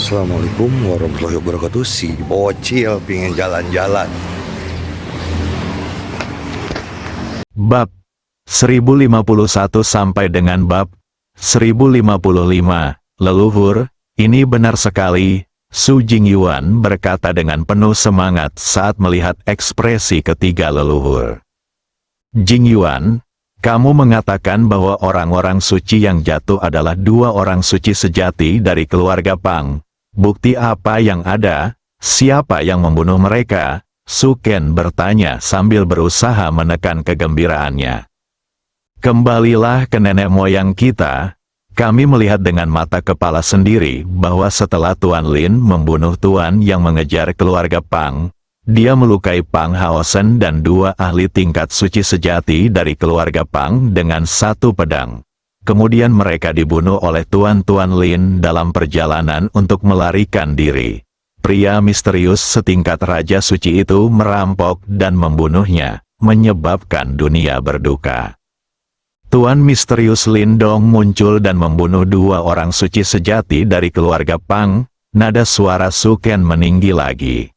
Assalamualaikum warahmatullahi wabarakatuh. Si bocil pingin jalan-jalan. Bab 1051 sampai dengan bab 1055. Leluhur, ini benar sekali, Su Jingyuan berkata dengan penuh semangat saat melihat ekspresi ketiga leluhur. Jingyuan, kamu mengatakan bahwa orang-orang suci yang jatuh adalah dua orang suci sejati dari keluarga Pang. Bukti apa yang ada? Siapa yang membunuh mereka? Su Ken bertanya sambil berusaha menekan kegembiraannya. Kembalilah ke nenek moyang kita. Kami melihat dengan mata kepala sendiri bahwa setelah Tuan Lin membunuh Tuan yang mengejar keluarga Pang, dia melukai Pang Haosen dan dua ahli tingkat suci sejati dari keluarga Pang dengan satu pedang. Kemudian mereka dibunuh oleh Tuan Lin dalam perjalanan untuk melarikan diri. Pria misterius setingkat Raja Suci itu merampok dan membunuhnya, menyebabkan dunia berduka. Tuan misterius Lin Dong muncul dan membunuh dua orang suci sejati dari keluarga Pang. Nada suara Su Ken meninggi lagi.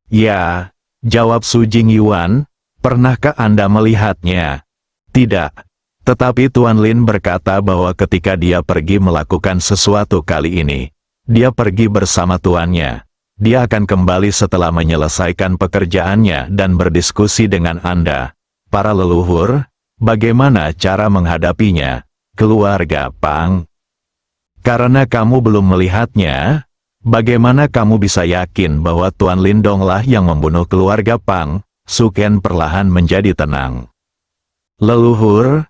Ya, jawab Su Jingyuan, pernahkah Anda melihatnya? Tidak. Tetapi Tuan Lin berkata bahwa ketika dia pergi melakukan sesuatu kali ini, dia pergi bersama tuannya. Dia akan kembali setelah menyelesaikan pekerjaannya dan berdiskusi dengan Anda. Para leluhur, bagaimana cara menghadapinya? Keluarga Pang. Karena kamu belum melihatnya, bagaimana kamu bisa yakin bahwa Tuan Lindonglah yang membunuh keluarga Pang? Su Ken perlahan menjadi tenang. Leluhur,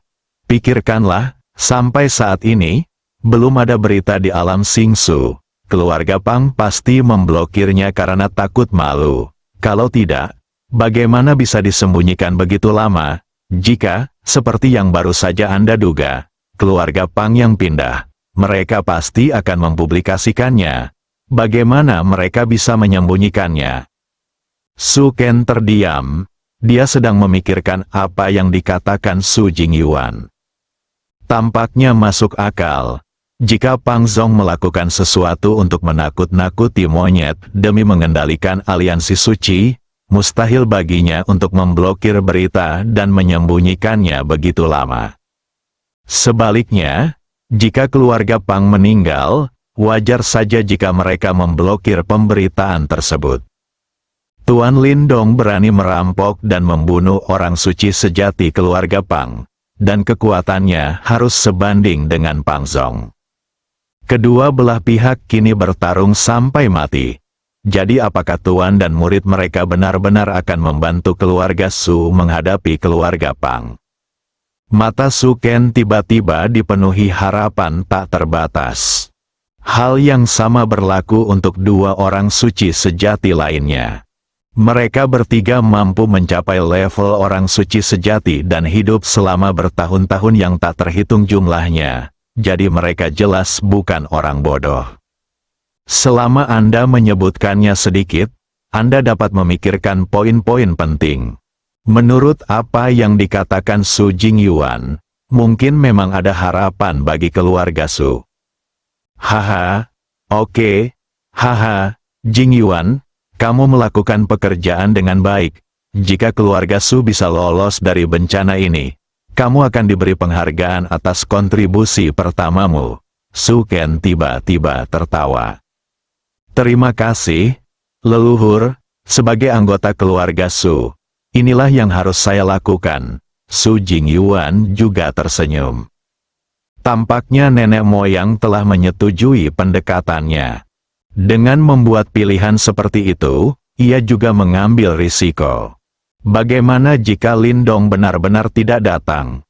pikirkanlah, sampai saat ini, belum ada berita di alam Xingsu. Keluarga Pang pasti memblokirnya karena takut malu. Kalau tidak, bagaimana bisa disembunyikan begitu lama? Jika, seperti yang baru saja Anda duga, keluarga Pang yang pindah, mereka pasti akan mempublikasikannya. Bagaimana mereka bisa menyembunyikannya? Su Ken terdiam. Dia sedang memikirkan apa yang dikatakan Su Jingyuan. Tampaknya masuk akal. Jika Pang Zong melakukan sesuatu untuk menakut-nakuti monyet demi mengendalikan aliansi suci, mustahil baginya untuk memblokir berita dan menyembunyikannya begitu lama. Sebaliknya, jika keluarga Pang meninggal, wajar saja jika mereka memblokir pemberitaan tersebut. Tuan Lindong berani merampok dan membunuh orang suci sejati keluarga Pang, dan kekuatannya harus sebanding dengan Pang Zong. Kedua belah pihak kini bertarung sampai mati. Jadi apakah Tuan dan murid mereka benar-benar akan membantu keluarga Su menghadapi keluarga Pang? Mata Su Ken tiba-tiba dipenuhi harapan tak terbatas. Hal yang sama berlaku untuk dua orang suci sejati lainnya. Mereka bertiga mampu mencapai level orang suci sejati dan hidup selama bertahun-tahun yang tak terhitung jumlahnya. Jadi mereka jelas bukan orang bodoh. Selama Anda menyebutkannya sedikit, Anda dapat memikirkan poin-poin penting. Menurut apa yang dikatakan Su Jingyuan, mungkin memang ada harapan bagi keluarga Su. Haha, oke, haha, Jingyuan, kamu melakukan pekerjaan dengan baik. Jika keluarga Su bisa lolos dari bencana ini, kamu akan diberi penghargaan atas kontribusi pertamamu. Su Ken tiba-tiba tertawa. Terima kasih, leluhur, sebagai anggota keluarga Su. Inilah yang harus saya lakukan. Su Jingyuan juga tersenyum. Tampaknya nenek moyang telah menyetujui pendekatannya. Dengan membuat pilihan seperti itu, ia juga mengambil risiko. Bagaimana jika Lindong benar-benar tidak datang?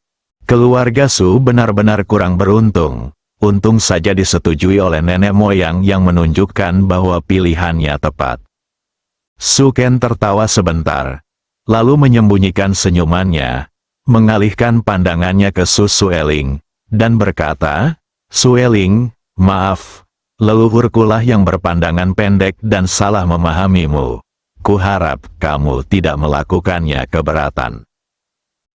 Keluarga Su benar-benar kurang beruntung. Untung saja disetujui oleh nenek moyang yang menunjukkan bahwa pilihannya tepat. Su Ken tertawa sebentar, lalu menyembunyikan senyumannya, mengalihkan pandangannya ke Su Sueling, dan berkata, Sueling, maaf, leluhurkulah yang berpandangan pendek dan salah memahamimu. Kuharap kamu tidak melakukannya keberatan.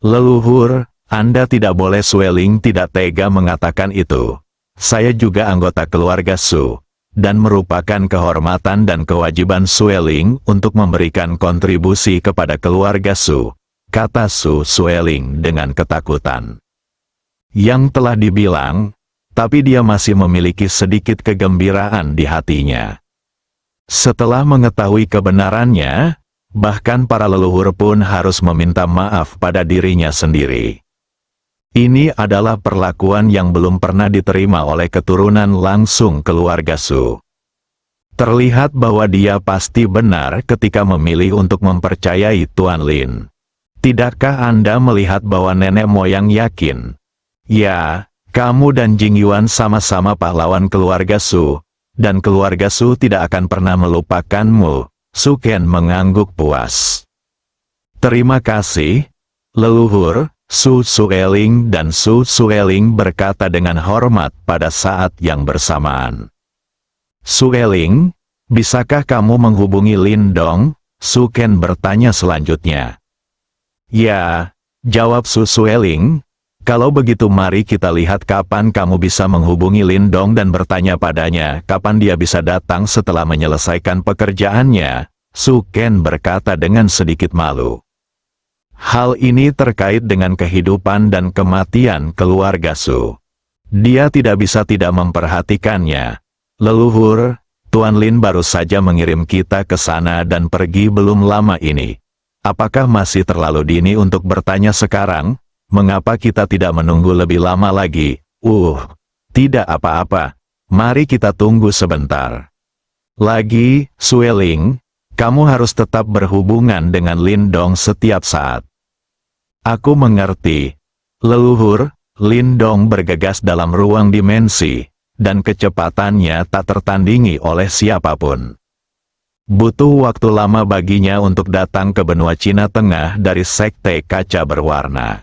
Leluhur, Anda tidak boleh. Sueling tidak tega mengatakan itu. Saya juga anggota keluarga Su. dan merupakan kehormatan dan kewajiban Sueling untuk memberikan kontribusi kepada keluarga Su, kata Su Sueling dengan ketakutan. Yang telah dibilang, tapi dia masih memiliki sedikit kegembiraan di hatinya. Setelah mengetahui kebenarannya, bahkan para leluhur pun harus meminta maaf pada dirinya sendiri. Ini adalah perlakuan yang belum pernah diterima oleh keturunan langsung keluarga Su. Terlihat bahwa dia pasti benar ketika memilih untuk mempercayai Tuan Lin. Tidakkah Anda melihat bahwa nenek moyang yakin? Ya, kamu dan Jing Yuan sama-sama pahlawan keluarga Su, dan keluarga Su tidak akan pernah melupakanmu. Su Ken mengangguk puas. Terima kasih, leluhur. Su Sueling dan Su Sueling berkata dengan hormat pada saat yang bersamaan. Sueling, bisakah kamu menghubungi Lin Dong? Su Ken bertanya selanjutnya. Ya, jawab Su Sueling. Kalau begitu mari kita lihat kapan kamu bisa menghubungi Lin Dong dan bertanya padanya kapan dia bisa datang setelah menyelesaikan pekerjaannya. Su Ken berkata dengan sedikit malu. Hal ini terkait dengan kehidupan dan kematian keluarga Su. Dia tidak bisa tidak memperhatikannya. Leluhur, Tuan Lin baru saja mengirim kita ke sana dan pergi belum lama ini. Apakah masih terlalu dini untuk bertanya sekarang? Mengapa kita tidak menunggu lebih lama lagi? Tidak apa-apa. Mari kita tunggu sebentar. Lagi, Sueling, kamu harus tetap berhubungan dengan Lin Dong setiap saat. Aku mengerti. Leluhur, Lin Dong bergegas dalam ruang dimensi, dan kecepatannya tak tertandingi oleh siapapun. Butuh waktu lama baginya untuk datang ke benua Cina Tengah dari Sekte Kaca Berwarna.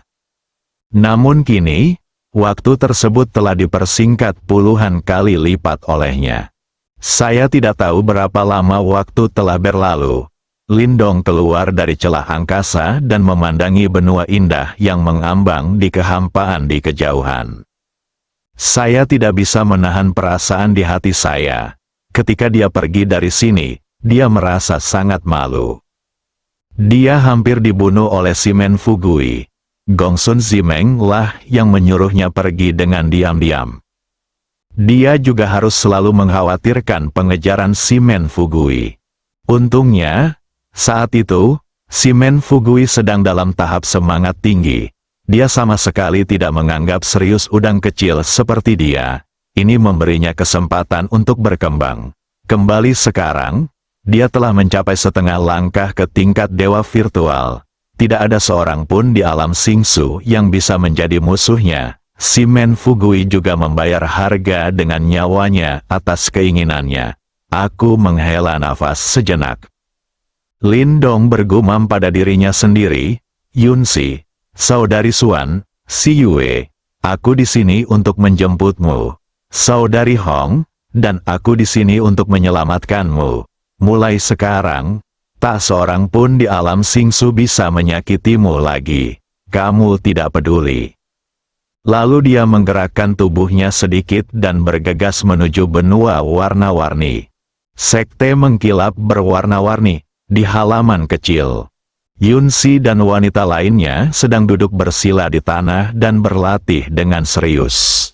Namun kini, waktu tersebut telah dipersingkat puluhan kali lipat olehnya. Saya tidak tahu berapa lama waktu telah berlalu. Lin Dong keluar dari celah angkasa dan memandangi benua indah yang mengambang di kehampaan di kejauhan. Saya tidak bisa menahan perasaan di hati saya. Ketika dia pergi dari sini, dia merasa sangat malu. Dia hampir dibunuh oleh Simen Fugui. Gongsun Zimeng lah yang menyuruhnya pergi dengan diam-diam. Dia juga harus selalu mengkhawatirkan pengejaran Simen Fugui. Untungnya, saat itu, Simen Fugui sedang dalam tahap semangat tinggi. Dia sama sekali tidak menganggap serius udang kecil seperti dia. Ini memberinya kesempatan untuk berkembang. Kembali sekarang, dia telah mencapai setengah langkah ke tingkat dewa virtual. Tidak ada seorang pun di alam Xingsu yang bisa menjadi musuhnya. Simen Fugui juga membayar harga dengan nyawanya atas keinginannya. Aku menghela nafas sejenak. Lin Dong bergumam pada dirinya sendiri, Yunsi, Saudari Suan, Si Yue, aku di sini untuk menjemputmu. Saudari Hong, dan aku di sini untuk menyelamatkanmu. Mulai sekarang, tak seorang pun di alam Xingsu bisa menyakitimu lagi. Kamu tidak peduli. Lalu dia menggerakkan tubuhnya sedikit dan bergegas menuju benua warna-warni. Sekte mengkilap berwarna-warni. Di halaman kecil, Yunsi dan wanita lainnya sedang duduk bersila di tanah dan berlatih dengan serius.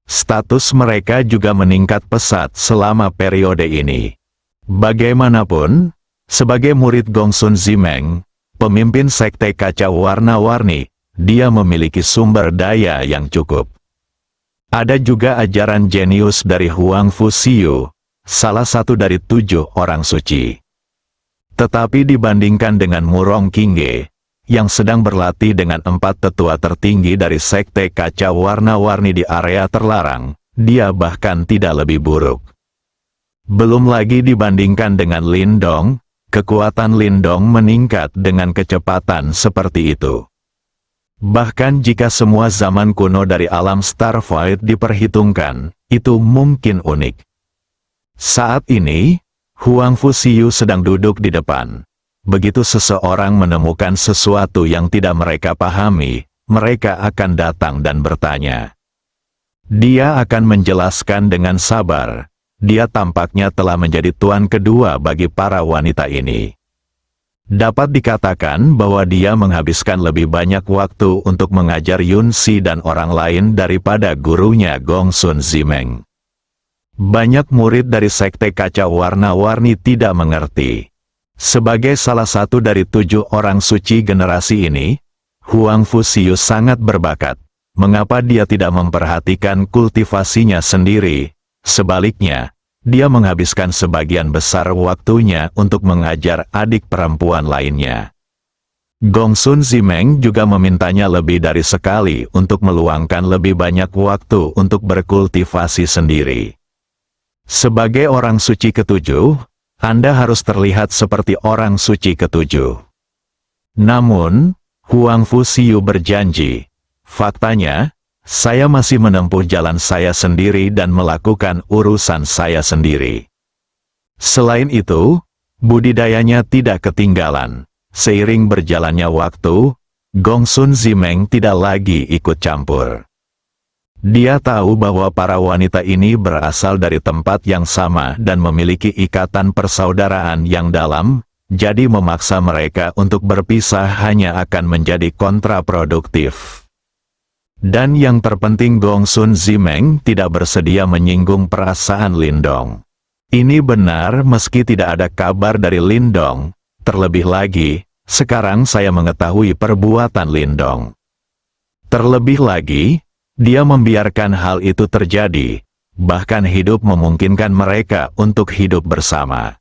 Status mereka juga meningkat pesat selama periode ini. Bagaimanapun, sebagai murid Gongsun Zimeng, pemimpin Sekte Kaca Warna-Warni, dia memiliki sumber daya yang cukup. Ada juga ajaran jenius dari Huang Fuxiu, salah satu dari 7 orang suci. Tetapi dibandingkan dengan Murong Qingge, yang sedang berlatih dengan 4 tetua tertinggi dari Sekte Kaca Warna-Warni di area terlarang, dia bahkan tidak lebih buruk. Belum lagi dibandingkan dengan Lin Dong, kekuatan Lin Dong meningkat dengan kecepatan seperti itu. Bahkan jika semua zaman kuno dari alam Starfight diperhitungkan, itu mungkin unik. Saat ini, Huang Fuxiu sedang duduk di depan. Begitu seseorang menemukan sesuatu yang tidak mereka pahami, mereka akan datang dan bertanya. Dia akan menjelaskan dengan sabar, dia tampaknya telah menjadi tuan kedua bagi para wanita ini. Dapat dikatakan bahwa dia menghabiskan lebih banyak waktu untuk mengajar Yunsi dan orang lain daripada gurunya Gongsun Zimeng. Banyak murid dari sekte kaca warna-warni tidak mengerti. Sebagai salah satu dari 7 orang suci generasi ini, Huang Fuxiu sangat berbakat. Mengapa dia tidak memperhatikan kultivasinya sendiri? Sebaliknya, dia menghabiskan sebagian besar waktunya untuk mengajar adik perempuan lainnya. Gongsun Zimeng juga memintanya lebih dari sekali untuk meluangkan lebih banyak waktu untuk berkultivasi sendiri. Sebagai orang suci ketujuh, Anda harus terlihat seperti orang suci ketujuh. Namun, Huang Fuxiu berjanji, faktanya, saya masih menempuh jalan saya sendiri dan melakukan urusan saya sendiri. Selain itu, budidayanya tidak ketinggalan. Seiring berjalannya waktu, Gongsun Zimeng tidak lagi ikut campur. Dia tahu bahwa para wanita ini berasal dari tempat yang sama dan memiliki ikatan persaudaraan yang dalam, jadi memaksa mereka untuk berpisah hanya akan menjadi kontraproduktif. Dan yang terpenting Gongsun Zimeng tidak bersedia menyinggung perasaan Lindong. Ini benar meski tidak ada kabar dari Lindong. Terlebih lagi, sekarang saya mengetahui perbuatan Lindong. Terlebih lagi, dia membiarkan hal itu terjadi, bahkan hidup memungkinkan mereka untuk hidup bersama.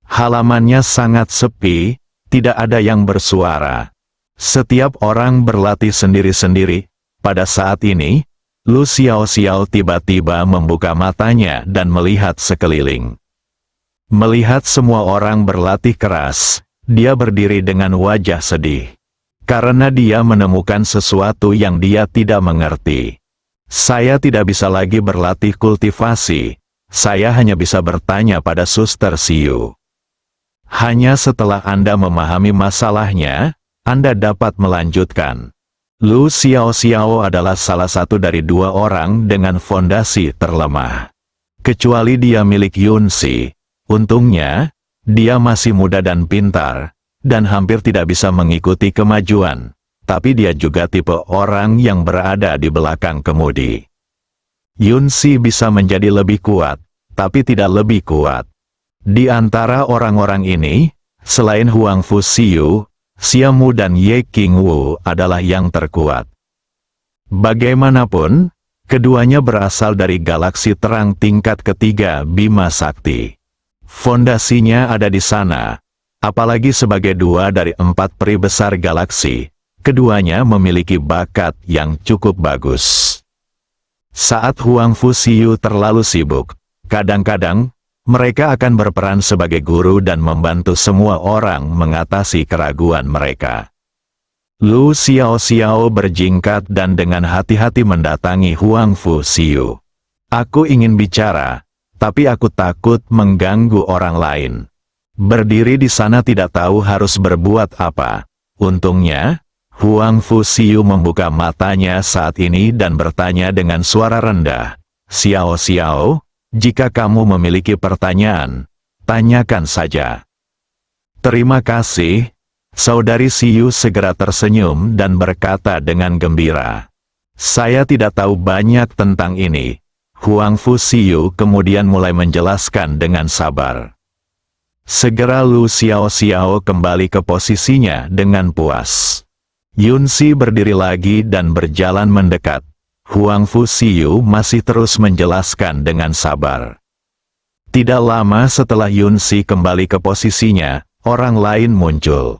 Halamannya sangat sepi, tidak ada yang bersuara. Setiap orang berlatih sendiri-sendiri. Pada saat ini, Lu Xiaoxiao tiba-tiba membuka matanya dan melihat sekeliling. Melihat semua orang berlatih keras, dia berdiri dengan wajah sedih. Karena dia menemukan sesuatu yang dia tidak mengerti. Saya tidak bisa lagi berlatih kultivasi, saya hanya bisa bertanya pada Suster Siu. Hanya setelah Anda memahami masalahnya, Anda dapat melanjutkan. Lu Xiaoxiao adalah salah satu dari 2 orang dengan fondasi terlemah. Kecuali dia milik Yunsi. Untungnya, dia masih muda dan pintar, dan hampir tidak bisa mengikuti kemajuan. Tapi dia juga tipe orang yang berada di belakang kemudi. Yunsi bisa menjadi lebih kuat, tapi tidak lebih kuat. Di antara orang-orang ini, selain Huang Fuxiu, Xiamu dan Ye Qingwu adalah yang terkuat. Bagaimanapun, keduanya berasal dari galaksi terang tingkat ketiga Bima Sakti. Fondasinya ada di sana, apalagi sebagai 2 dari 4 peri besar galaksi, keduanya memiliki bakat yang cukup bagus. Saat Huang Fuxiu terlalu sibuk, kadang-kadang, mereka akan berperan sebagai guru dan membantu semua orang mengatasi keraguan mereka. Lu Xiaoxiao berjingkat dan dengan hati-hati mendatangi Huang Fuxiu. Aku ingin bicara, tapi aku takut mengganggu orang lain. Berdiri di sana tidak tahu harus berbuat apa. Untungnya, Huang Fuxiu membuka matanya saat ini dan bertanya dengan suara rendah. Xiaoxiao, jika kamu memiliki pertanyaan, tanyakan saja. Terima kasih, Saudari Siu segera tersenyum dan berkata dengan gembira. Saya tidak tahu banyak tentang ini. Huang Fuxiu kemudian mulai menjelaskan dengan sabar. Segera Lu Xiaoxiao kembali ke posisinya dengan puas. Yunsi berdiri lagi dan berjalan mendekat. Huang Fuxiu masih terus menjelaskan dengan sabar. Tidak lama setelah Yunsi kembali ke posisinya, orang lain muncul.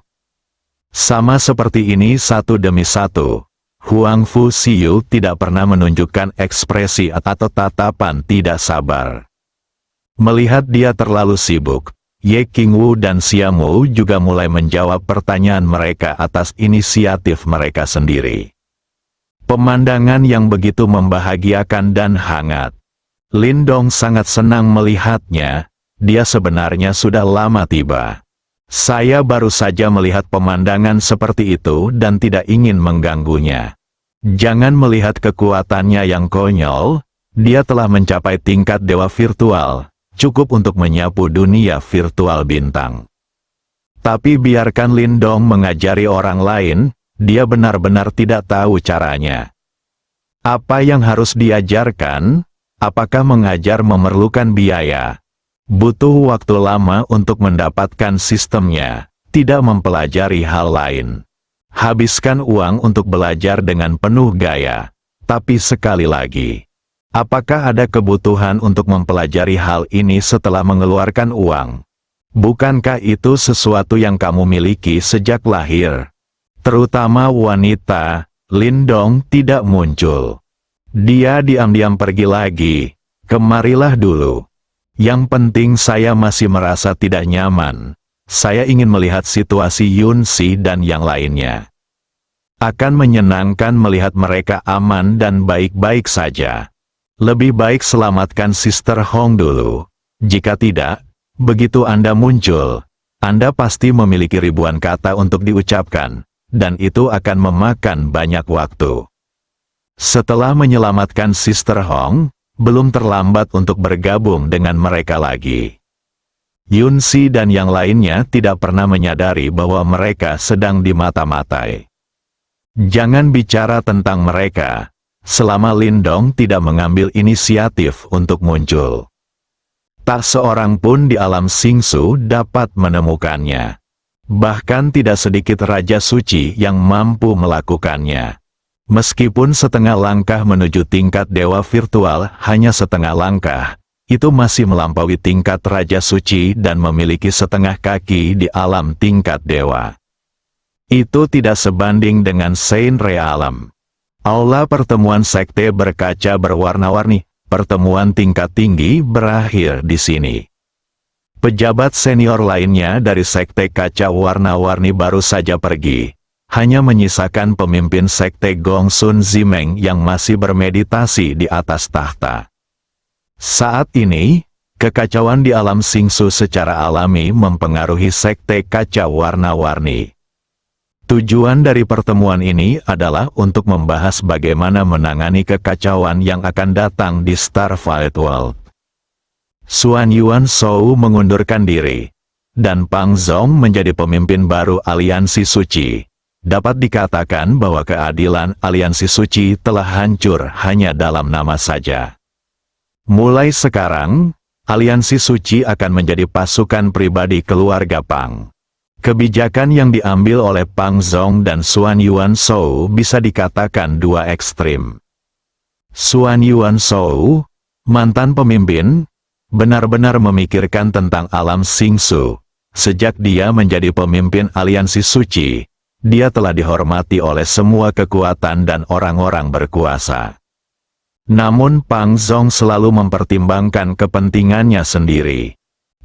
Sama seperti ini satu demi satu, Huang Fuxiu tidak pernah menunjukkan ekspresi atau tatapan tidak sabar. Melihat dia terlalu sibuk, Ye Qingwu dan Xiamu juga mulai menjawab pertanyaan mereka atas inisiatif mereka sendiri. Pemandangan yang begitu membahagiakan dan hangat. Lindong sangat senang melihatnya, dia sebenarnya sudah lama tiba. Saya baru saja melihat pemandangan seperti itu dan tidak ingin mengganggunya. Jangan melihat kekuatannya yang konyol, Dia telah mencapai tingkat dewa virtual, cukup untuk menyapu dunia virtual bintang. Tapi biarkan Lindong mengajari orang lain, dia benar-benar tidak tahu caranya. Apa yang harus diajarkan? Apakah mengajar memerlukan biaya? Butuh waktu lama untuk mendapatkan sistemnya, tidak mempelajari hal lain. Habiskan uang untuk belajar dengan penuh gaya. Tapi sekali lagi, apakah ada kebutuhan untuk mempelajari hal ini setelah mengeluarkan uang? Bukankah itu sesuatu yang kamu miliki sejak lahir? Terutama wanita, Lindong tidak muncul. Dia diam-diam pergi lagi. Kemarilah dulu. Yang penting saya masih merasa tidak nyaman. Saya ingin melihat situasi Yunsi dan yang lainnya. Akan menyenangkan melihat mereka aman dan baik-baik saja. Lebih baik selamatkan Sister Hong dulu. Jika tidak, begitu Anda muncul, Anda pasti memiliki ribuan kata untuk diucapkan, dan itu akan memakan banyak waktu. Setelah menyelamatkan Sister Hong, belum terlambat untuk bergabung dengan mereka lagi. Yunsi dan yang lainnya tidak pernah menyadari bahwa mereka sedang dimata-matai. Jangan bicara tentang mereka, selama Lindong tidak mengambil inisiatif untuk muncul. Tak seorang pun di alam Xingsu dapat menemukannya. Bahkan tidak sedikit Raja Suci yang mampu melakukannya. Meskipun setengah langkah menuju tingkat dewa virtual hanya setengah langkah, itu masih melampaui tingkat Raja Suci dan memiliki setengah kaki di alam tingkat dewa. Itu tidak sebanding dengan Saint Realm. Aula pertemuan sekte berkaca berwarna-warni, pertemuan tingkat tinggi berakhir di sini. Pejabat senior lainnya dari sekte kaca warna-warni baru saja pergi. Hanya menyisakan pemimpin sekte Gongsun Zimeng yang masih bermeditasi di atas tahta. Saat ini, kekacauan di alam Xingsu secara alami mempengaruhi sekte kaca warna-warni. Tujuan dari pertemuan ini adalah untuk membahas bagaimana menangani kekacauan yang akan datang di Starfield World. Xuan Yuan Shou mengundurkan diri, dan Pang Zong menjadi pemimpin baru Aliansi Suci. Dapat dikatakan bahwa keadilan Aliansi Suci telah hancur hanya dalam nama saja. Mulai sekarang, Aliansi Suci akan menjadi pasukan pribadi keluarga Pang. Kebijakan yang diambil oleh Pang Zong dan Xuan Yuan Shou bisa dikatakan dua ekstrim. Xuan Yuan Shou, mantan pemimpin, benar-benar memikirkan tentang alam Xingsu. Sejak dia menjadi pemimpin Aliansi Suci, dia telah dihormati oleh semua kekuatan dan orang-orang berkuasa. Namun Pang Zong selalu mempertimbangkan kepentingannya sendiri.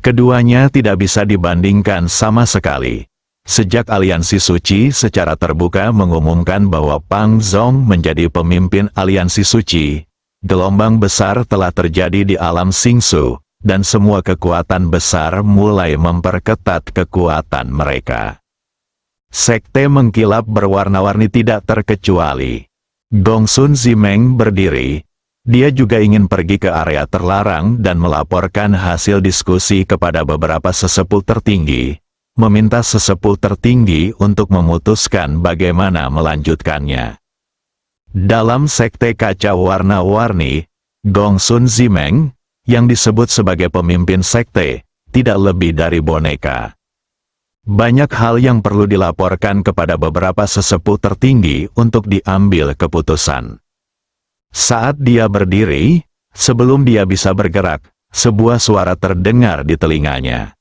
Keduanya tidak bisa dibandingkan sama sekali. Sejak Aliansi Suci secara terbuka mengumumkan bahwa Pang Zong menjadi pemimpin Aliansi Suci, gelombang besar telah terjadi di alam Xingsu, dan semua kekuatan besar mulai memperketat kekuatan mereka. Sekte mengkilap berwarna-warni tidak terkecuali. Gongsun Zimeng berdiri. Dia juga ingin pergi ke area terlarang dan melaporkan hasil diskusi kepada beberapa sesepuh tertinggi, meminta sesepuh tertinggi untuk memutuskan bagaimana melanjutkannya. Dalam sekte kaca warna-warni, Gongsun Zimeng, yang disebut sebagai pemimpin sekte, tidak lebih dari boneka. Banyak hal yang perlu dilaporkan kepada beberapa sesepuh tertinggi untuk diambil keputusan. Saat dia berdiri, sebelum dia bisa bergerak, sebuah suara terdengar di telinganya.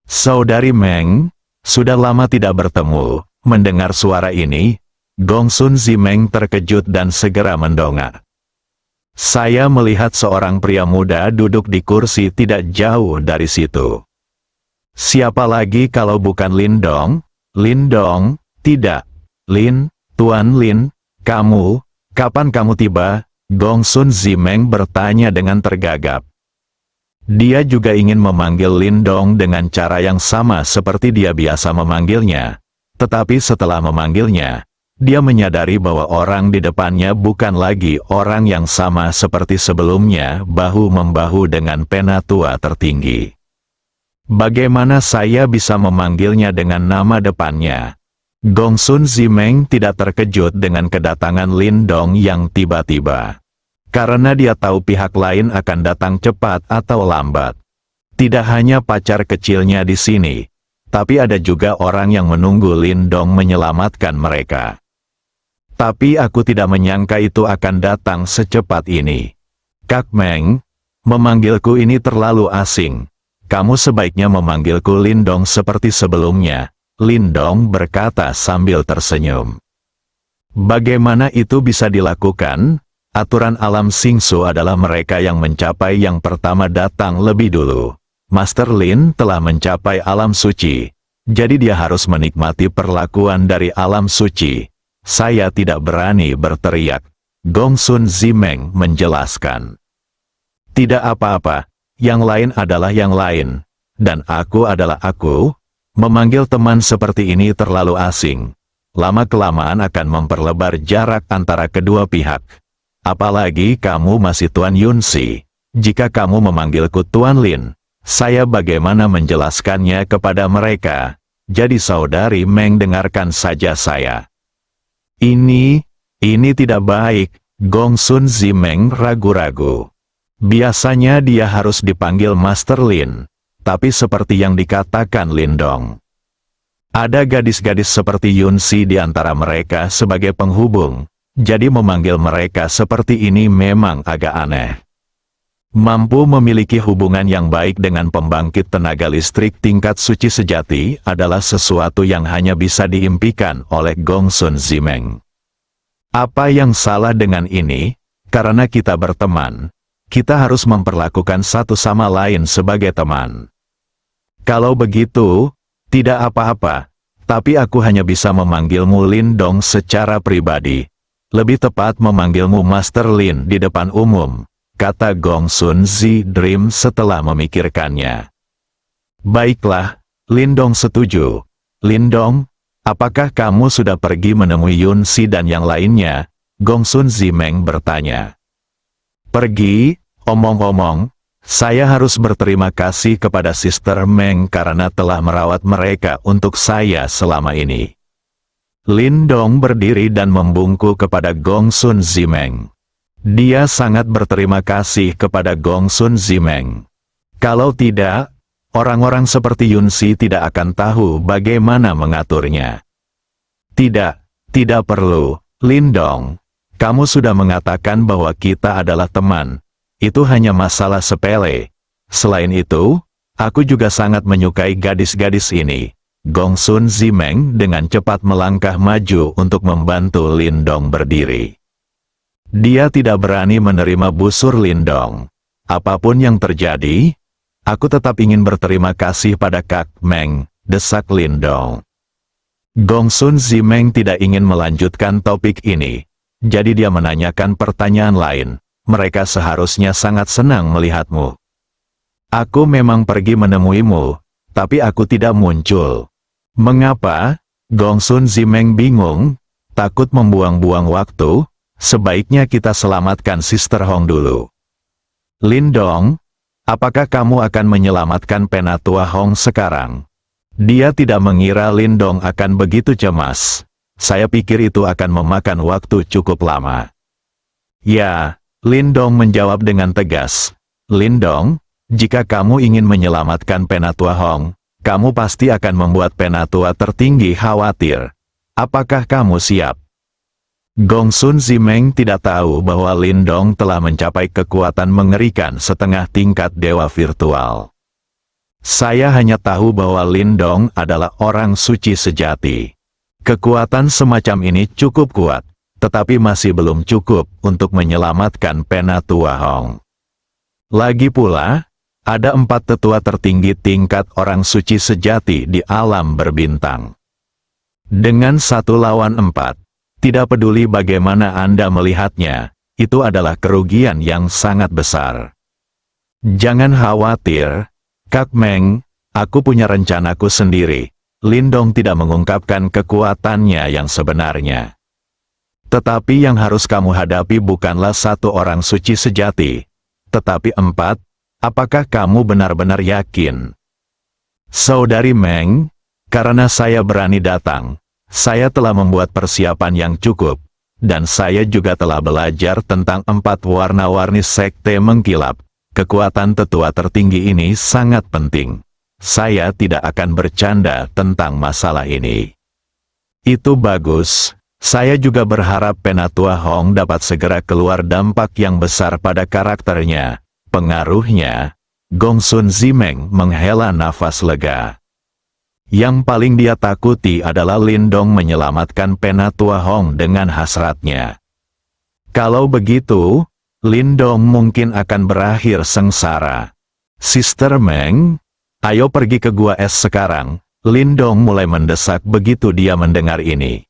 Saudari Meng, sudah lama tidak bertemu. Mendengar suara ini, Gongsun Zimeng terkejut dan segera mendongak. Saya melihat seorang pria muda duduk di kursi tidak jauh dari situ. Siapa lagi kalau bukan Lindong? Lindong, tidak. Tuan Lin, kamu, kapan kamu tiba? Gongsun Zimeng bertanya dengan tergagap. Dia juga ingin memanggil Lindong dengan cara yang sama seperti dia biasa memanggilnya. Tetapi setelah memanggilnya, Dia menyadari bahwa orang di depannya bukan lagi orang yang sama seperti sebelumnya, bahu-membahu dengan penatua tertinggi. Bagaimana saya bisa memanggilnya dengan nama depannya? Gongsun Zimeng tidak terkejut dengan kedatangan Lin Dong yang tiba-tiba. Karena dia tahu pihak lain akan datang cepat atau lambat. Tidak hanya pacar kecilnya di sini, tapi ada juga orang yang menunggu Lin Dong menyelamatkan mereka. Tapi aku tidak menyangka itu akan datang secepat ini. Kak Meng, memanggilku ini terlalu asing. Kamu sebaiknya memanggilku Lin Dong seperti sebelumnya, Lin Dong berkata sambil tersenyum. Bagaimana itu bisa dilakukan? Aturan alam Singsu adalah mereka yang mencapai yang pertama datang lebih dulu. Master Lin telah mencapai alam suci, jadi dia harus menikmati perlakuan dari alam suci. Saya tidak berani berteriak, Gongsun Zimeng menjelaskan. Tidak apa-apa, yang lain adalah yang lain, dan aku adalah aku. Memanggil teman seperti ini terlalu asing. Lama-kelamaan akan memperlebar jarak antara kedua pihak. Apalagi kamu masih Tuan Yunsi. Jika kamu memanggilku Tuan Lin, saya bagaimana menjelaskannya kepada mereka? Jadi saudari Meng, dengarkan saja saya. Ini tidak baik, Gongsun Zimeng ragu-ragu. Biasanya dia harus dipanggil Master Lin, tapi seperti yang dikatakan Lin Dong. Ada gadis-gadis seperti Yunsi di antara mereka sebagai penghubung, jadi memanggil mereka seperti ini memang agak aneh. Mampu memiliki hubungan yang baik dengan pembangkit tenaga listrik tingkat suci sejati adalah sesuatu yang hanya bisa diimpikan oleh Gongsun Zimeng. Apa yang salah dengan ini? Karena kita berteman, kita harus memperlakukan satu sama lain sebagai teman. Kalau begitu, tidak apa-apa, tapi aku hanya bisa memanggilmu Lin Dong secara pribadi. Lebih tepat memanggilmu Master Lin di depan umum, kata Gongsun Zidrim setelah memikirkannya. Baiklah, Lin Dong setuju. Lin Dong, apakah kamu sudah pergi menemui Yunsi dan yang lainnya? Gongsun Zimeng bertanya. Pergi, omong-omong, saya harus berterima kasih kepada Sister Meng karena telah merawat mereka untuk saya selama ini. Lin Dong berdiri dan membungkuk kepada Gongsun Zimeng. Dia sangat berterima kasih kepada Gongsun Zimeng. Kalau tidak, orang-orang seperti Yunsi tidak akan tahu bagaimana mengaturnya. Tidak perlu, Lin Dong. Kamu sudah mengatakan bahwa kita adalah teman. Itu hanya masalah sepele. Selain itu, aku juga sangat menyukai gadis-gadis ini. Gongsun Zimeng dengan cepat melangkah maju untuk membantu Lin Dong berdiri. Dia tidak berani menerima busur Lin Dong. Apapun yang terjadi, aku tetap ingin berterima kasih pada Kak Meng, desak Lin Dong. Gongsun Zimeng tidak ingin melanjutkan topik ini, jadi dia menanyakan pertanyaan lain. Mereka seharusnya sangat senang melihatmu. Aku memang pergi menemuimu, tapi aku tidak muncul. Mengapa? Gongsun Zimeng bingung, takut membuang-buang waktu. Sebaiknya kita selamatkan Sister Hong dulu. Lin Dong, apakah kamu akan menyelamatkan Penatua Hong sekarang? Dia tidak mengira Lin Dong akan begitu cemas. Saya pikir itu akan memakan waktu cukup lama. Ya, Lin Dong menjawab dengan tegas. Lin Dong, jika kamu ingin menyelamatkan Penatua Hong, kamu pasti akan membuat Penatua tertinggi khawatir. Apakah kamu siap? Gongsun Zimeng tidak tahu bahwa Lin Dong telah mencapai kekuatan mengerikan setengah tingkat dewa virtual. Saya hanya tahu bahwa Lin Dong adalah orang suci sejati. Kekuatan semacam ini cukup kuat, tetapi masih belum cukup untuk menyelamatkan Penatua Hong. Lagi pula, ada 4 tetua tertinggi tingkat orang suci sejati di alam berbintang. Dengan 1 lawan 4, tidak peduli bagaimana Anda melihatnya, itu adalah kerugian yang sangat besar. Jangan khawatir, Kak Meng, aku punya rencanaku sendiri. Lin Dong tidak mengungkapkan kekuatannya yang sebenarnya. Tetapi yang harus kamu hadapi bukanlah satu orang suci sejati, tetapi 4. Apakah kamu benar-benar yakin? Saudari Meng, karena saya berani datang, saya telah membuat persiapan yang cukup, dan saya juga telah belajar tentang 4 warna-warni sekte mengkilap. Kekuatan tetua tertinggi ini sangat penting. Saya tidak akan bercanda tentang masalah ini. Itu bagus. Saya juga berharap Penatua Hong dapat segera keluar dampak yang besar pada karakternya, pengaruhnya. Gongsun Zimeng menghela nafas lega. Yang paling dia takuti adalah Lindong menyelamatkan Penatua Hong dengan hasratnya. Kalau begitu, Lindong mungkin akan berakhir sengsara. Sister Meng, ayo pergi ke gua es sekarang. Lindong mulai mendesak begitu dia mendengar ini.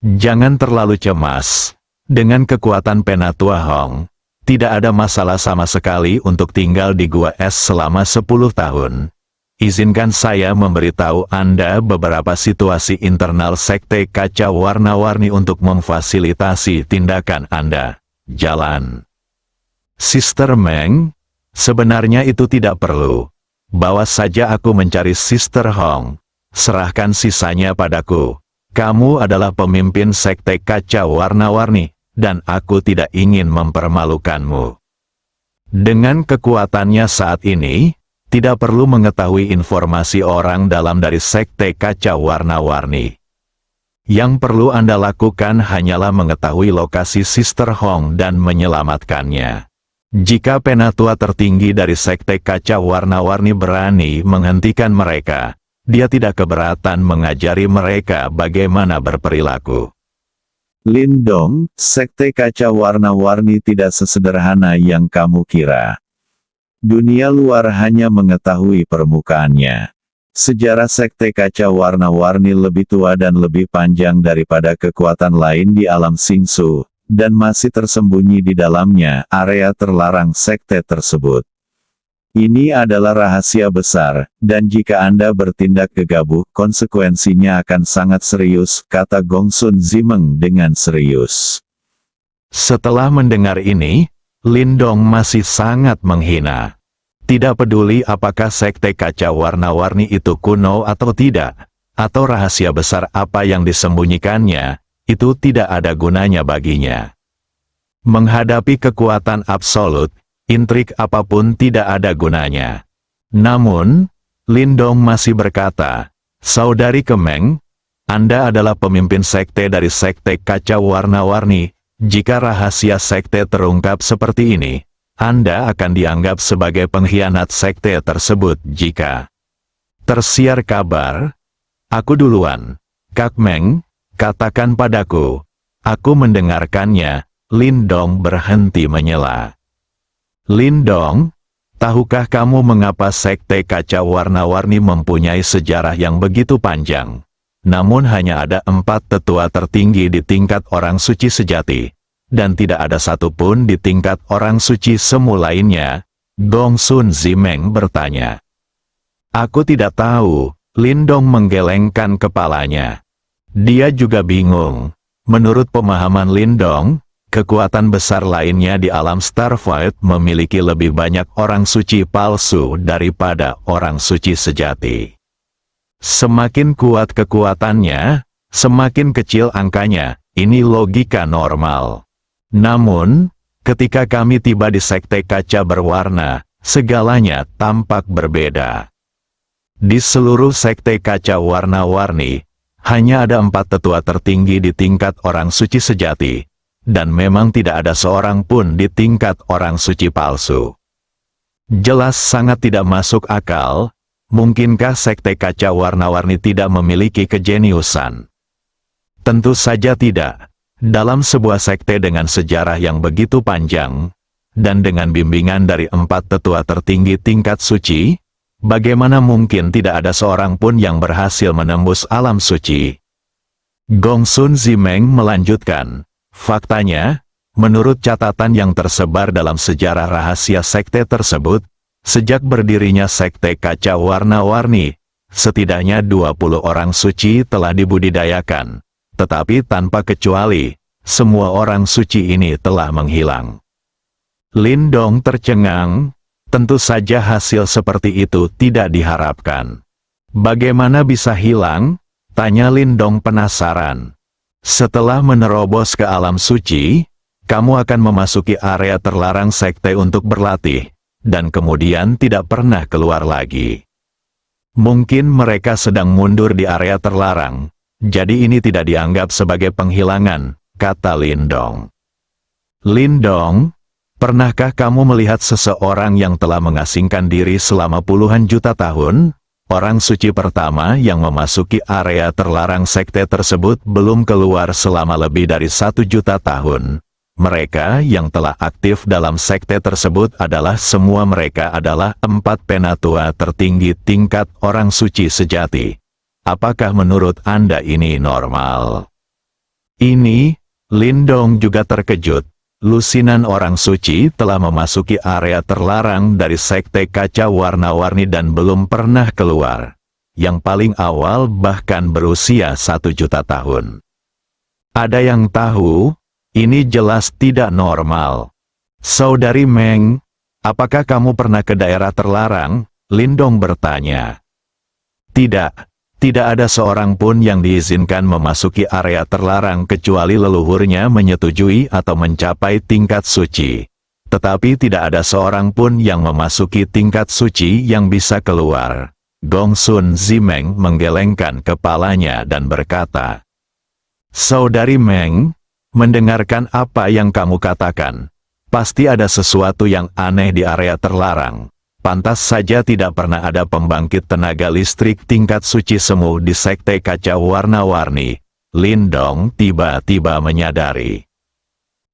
Jangan terlalu cemas. Dengan kekuatan Penatua Hong, tidak ada masalah sama sekali untuk tinggal di gua es selama 10 tahun. Izinkan saya memberitahu Anda beberapa situasi internal sekte kaca warna-warni untuk memfasilitasi tindakan Anda. Jalan. Sister Meng, sebenarnya itu tidak perlu. Bawa saja aku mencari Sister Hong. Serahkan sisanya padaku. Kamu adalah pemimpin sekte kaca warna-warni, dan aku tidak ingin mempermalukanmu. Dengan kekuatannya saat ini, tidak perlu mengetahui informasi orang dalam dari sekte kaca warna-warni. Yang perlu Anda lakukan hanyalah mengetahui lokasi Sister Hong dan menyelamatkannya. Jika penatua tertinggi dari sekte kaca warna-warni berani menghentikan mereka, dia tidak keberatan mengajari mereka bagaimana berperilaku. Lindong, sekte kaca warna-warni tidak sesederhana yang kamu kira. Dunia luar hanya mengetahui permukaannya. Sejarah sekte kaca warna-warni lebih tua dan lebih panjang daripada kekuatan lain di alam Xingsu, dan masih tersembunyi di dalamnya area terlarang sekte tersebut. Ini adalah rahasia besar, dan jika Anda bertindak gegabah, konsekuensinya akan sangat serius, kata Gongsun Zimeng dengan serius. Setelah mendengar ini, Lindong masih sangat menghina. Tidak peduli apakah sekte kaca warna-warni itu kuno atau tidak, atau rahasia besar apa yang disembunyikannya, itu tidak ada gunanya baginya. Menghadapi kekuatan absolut, intrik apapun tidak ada gunanya. Namun, Lindong masih berkata, Saudari Kemeng, Anda adalah pemimpin sekte dari sekte kaca warna-warni. Jika rahasia sekte terungkap seperti ini, Anda akan dianggap sebagai pengkhianat sekte tersebut jika tersiar kabar. Aku duluan. Kak Meng, katakan padaku. Aku mendengarkannya. Lindong berhenti menyela. Lindong, tahukah kamu mengapa sekte kaca warna-warni mempunyai sejarah yang begitu panjang? Namun hanya ada 4 tetua tertinggi di tingkat orang suci sejati, dan tidak ada satupun di tingkat orang suci semu lainnya. Gongsun Zimeng bertanya. Aku tidak tahu. Lindong menggelengkan kepalanya. Dia juga bingung. Menurut pemahaman Lindong, kekuatan besar lainnya di alam Starfight memiliki lebih banyak orang suci palsu daripada orang suci sejati. Semakin kuat kekuatannya, semakin kecil angkanya. Ini logika normal. Namun, ketika kami tiba di sekte kaca berwarna, segalanya tampak berbeda. Di seluruh sekte kaca warna-warni, hanya ada 4 tetua tertinggi di tingkat orang suci sejati, dan memang tidak ada seorang pun di tingkat orang suci palsu. Jelas sangat tidak masuk akal. Mungkinkah sekte kaca warna-warni tidak memiliki kejeniusan? Tentu saja tidak. Dalam sebuah sekte dengan sejarah yang begitu panjang, dan dengan bimbingan dari 4 tetua tertinggi tingkat suci, bagaimana mungkin tidak ada seorang pun yang berhasil menembus alam suci? Gongsun Zimeng melanjutkan, faktanya, menurut catatan yang tersebar dalam sejarah rahasia sekte tersebut, sejak berdirinya sekte kaca warna-warni, setidaknya 20 orang suci telah dibudidayakan. Tetapi tanpa kecuali, semua orang suci ini telah menghilang. Lindong tercengang, tentu saja hasil seperti itu tidak diharapkan. Bagaimana bisa hilang? Tanya Lindong penasaran. Setelah menerobos ke alam suci, kamu akan memasuki area terlarang sekte untuk berlatih, dan kemudian tidak pernah keluar lagi. Mungkin mereka sedang mundur di area terlarang, jadi ini tidak dianggap sebagai penghilangan, kata Lindong. Lindong, pernahkah kamu melihat seseorang yang telah mengasingkan diri selama puluhan juta tahun? Orang suci pertama yang memasuki area terlarang sekte tersebut belum keluar selama lebih dari 1 juta tahun. Mereka yang telah aktif dalam sekte tersebut adalah semua mereka adalah 4 penatua tertinggi tingkat orang suci sejati. Apakah menurut Anda ini normal? Ini, Lindong juga terkejut. Lusinan orang suci telah memasuki area terlarang dari sekte kaca warna-warni dan belum pernah keluar. Yang paling awal bahkan berusia 1 juta tahun. Ada yang tahu? Ini jelas tidak normal. Saudari Meng, apakah kamu pernah ke daerah terlarang? Lindong bertanya. Tidak ada seorang pun yang diizinkan memasuki area terlarang kecuali leluhurnya menyetujui atau mencapai tingkat suci. Tetapi tidak ada seorang pun yang memasuki tingkat suci yang bisa keluar. Gongsun Zimeng menggelengkan kepalanya dan berkata, Saudari Meng, mendengarkan apa yang kamu katakan, pasti ada sesuatu yang aneh di area terlarang. Pantas saja tidak pernah ada pembangkit tenaga listrik tingkat suci semu di sekte kaca warna-warni. Lindong tiba-tiba menyadari.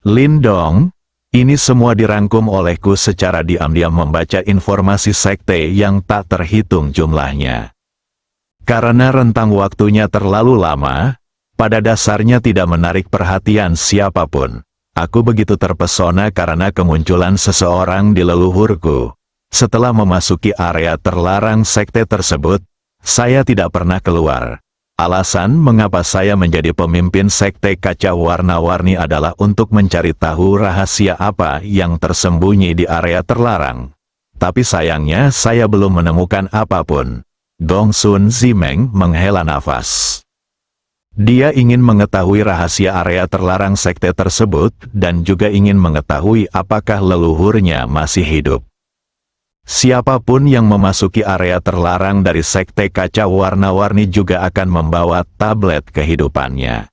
Lindong, ini semua dirangkum olehku secara diam-diam membaca informasi sekte yang tak terhitung jumlahnya. Karena rentang waktunya terlalu lama, pada dasarnya tidak menarik perhatian siapapun. Aku begitu terpesona karena kemunculan seseorang di leluhurku. Setelah memasuki area terlarang sekte tersebut, saya tidak pernah keluar. Alasan mengapa saya menjadi pemimpin sekte kaca warna-warni adalah untuk mencari tahu rahasia apa yang tersembunyi di area terlarang. Tapi sayangnya saya belum menemukan apapun. Gongsun Zimeng menghela nafas. Dia ingin mengetahui rahasia area terlarang sekte tersebut, dan juga ingin mengetahui apakah leluhurnya masih hidup. Siapapun yang memasuki area terlarang dari sekte kaca warna-warni juga akan membawa tablet kehidupannya.